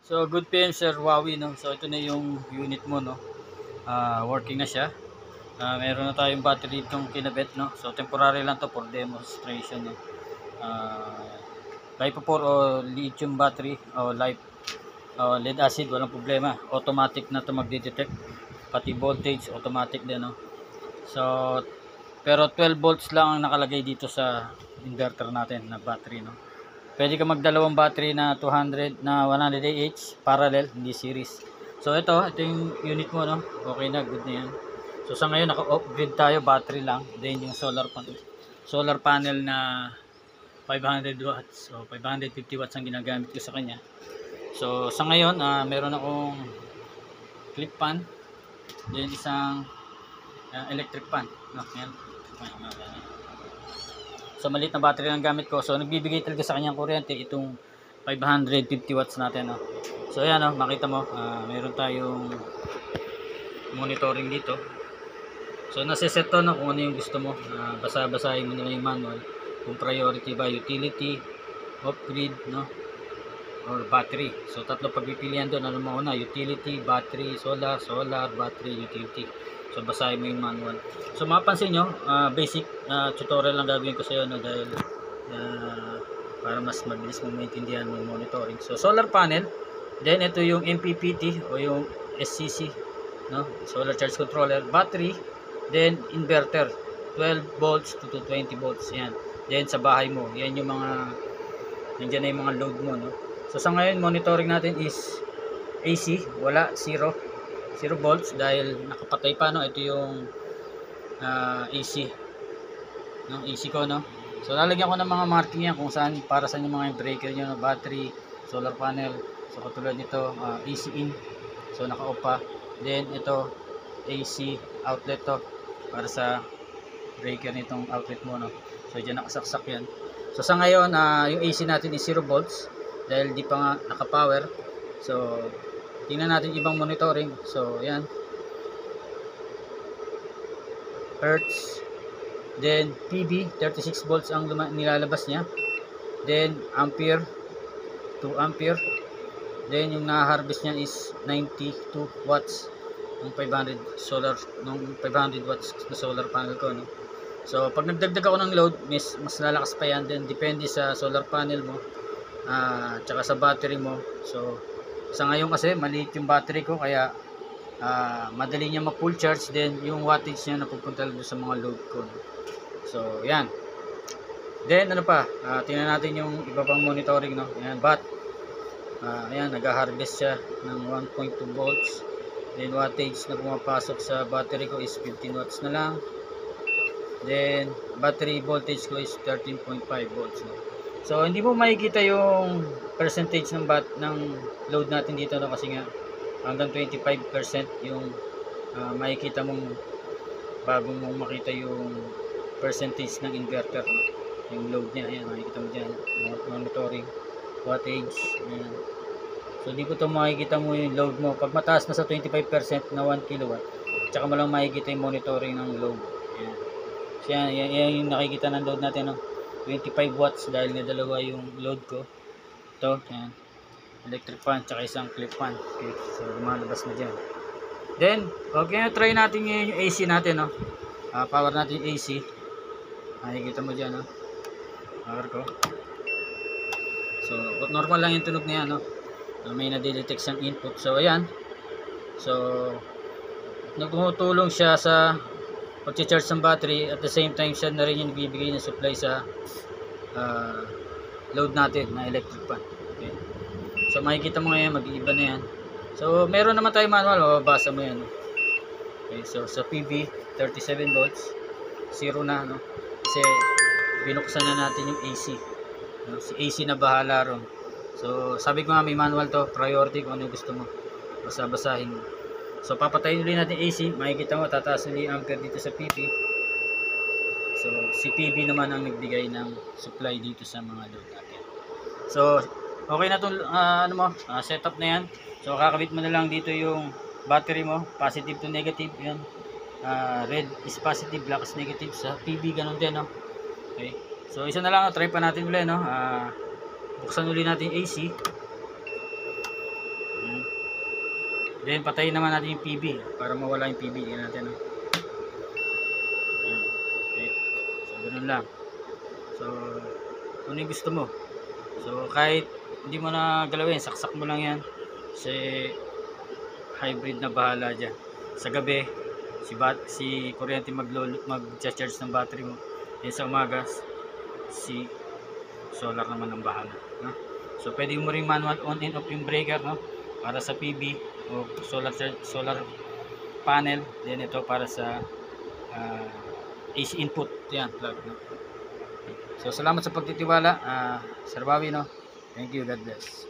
So, good PM Sir Huawei, no? So, ito na yung unit mo, no? Working na siya. Meron na tayong battery itong kinabit, no? So, temporary lang to for demonstration, no? LiPo4 o lithium battery o lead acid, walang problema. Automatic na to magde-detect. Pati voltage, automatic din, no? So, pero 12 volts lang ang nakalagay dito sa inverter natin na battery, no? Pwede ka magdalawang battery na 200 na 100 Ah parallel, hindi series. So ito yung unit mo, no? Okay na, good na yan. So sa ngayon naka-off-grid tayo, battery lang. Then yung solar panel na 500 watts o 550 watts ang ginagamit ko sa kanya. So sa ngayon, meron akong clip fan, then isang electric fan, no? Yan. So maliit na battery lang gamit ko. So nagbibigay talaga sa kanyang kuryente itong 550 watts natin, no? So ayan, no, makita mo, meron tayong monitoring dito. So nase-set to, no, kung ano yung gusto mo. Basa-basahin mo na yung manual kung priority ba utility, off-grid, no, or battery. So tatlo pagpipilian doon. Ano mo una? Utility, battery, solar, battery, utility. So basahin mo yung manual. So mapansin nyo, basic tutorial lang gagawin ko sa iyo, no, dahil para mas mabilis mo maintindihan yung monitoring. So solar panel, then ito yung MPPT o yung SCC, no, solar charge controller, battery, then inverter 12 volts to 20 volts. Yan. Then sa bahay mo, yan yung mga nandiyan na yung mga load mo, no. So sa ngayon monitoring natin is AC, wala, 0 volts dahil nakapatay pa, no. Ito yung AC, no, AC ko, no. So lalagyan ko ng mga marking yan kung saan, para sa yung mga breaker nyo, no? Battery, solar panel. So katulad nito, AC in, so naka-off pa. Then ito AC outlet to, para sa breaker nitong outlet mo, no. So dyan nakasaksak yan. So sa ngayon, yung AC natin is 0 volts dahil di pa nga naka-power. So tingnan natin ibang monitoring. So yan, hertz, then PV 36 volts ang nilalabas niya, then ampere 2 ampere, then yung na-harvest niya is 92 watts ng 500 watts na solar panel ko, no. So pag nagdagdag ako ng load, mas lalakas pa yan. Then depende sa solar panel mo, tsaka sa battery mo. So sa ngayon kasi maliit yung battery ko, kaya madali niya mag full charge. Then yung wattage niya napupunta doon sa mga load ko, no? So yan. Then ano pa, tingnan natin yung iba pang monitoring, no. Ayan, ayan, nag-harvest siya ng 1.2 volts. Then wattage na pumapasok sa battery ko is 15 watts na lang. Then battery voltage ko is 13.5 volts, no? So hindi mo makikita yung percentage ng load natin dito, no, kasi nga hanggang 25% yung makikita mong bago mong makita yung percentage ng inverter, no? Yung load niya, ayan, makikita mo dyan, monitoring wattage, ayan. So di ko to makikita mo yung load mo pag mataas na sa 25% na 1 kilowatt, tsaka mo lang makikita yung monitoring ng load, ayan. So yan yung nakikita ng load natin, no? 25 watts dahil na dalawa yung load ko. Ito, ayan, electric fan tsaka isang clip fan. Okay, so lumalabas na dyan. Then okay, try natin yung AC natin, no. Power natin yung AC, makikita mo dyan, no, power ko. So normal lang yung tunog niya, no. May na-detect siyang input. So ayan, so nagtutulong siya sa pag-charge ng battery. At the same time, siya na rin yung nagbibigay ng supply sa load natin na electric fan. Okay. So makikita mo ngayon, mag-iiba na yan. So meron naman tayo manual, mababasa mo yan, no? Okay, so sa PV 37 volts 0 na, no, kasi binuksan na natin yung AC, no? Si AC na bahala ron. So sabi ko nga, may manual to, priority kung ano yung gusto mo, basa-basahin mo. So papatayin ulit natin AC, makikita mo tataas ulit yung ampere dito sa PV. So si PV naman ang nagbigay ng supply dito sa mga load natin. So okay na itong setup na yan. So kakabit mo na lang dito yung battery mo, positive to negative, yan. Red is positive, black is negative. Sa PV ganun din, no. Okay, so isa na lang, try pa natin ulit, no. Buksan ulit natin AC. Then patayin naman natin yung PB para mawala yung PB. Tingnan natin. Ayan. Okay. So ganun lang. So kung ano yung gusto mo. So kahit hindi mo na galawin, saksak mo lang yan. Kasi hybrid na bahala dyan. Sa gabi, si kuryente mag-charge ng battery mo. Then sa umaga, si solar naman ang bahala. No? So pwede mo ring manual on and off yung breaker, no? Para sa PB o solar panel. Then ito para sa AC input. Yan, plug. No? So salamat sa pagtitiwala, Sir Bawi, no? Thank you, God bless.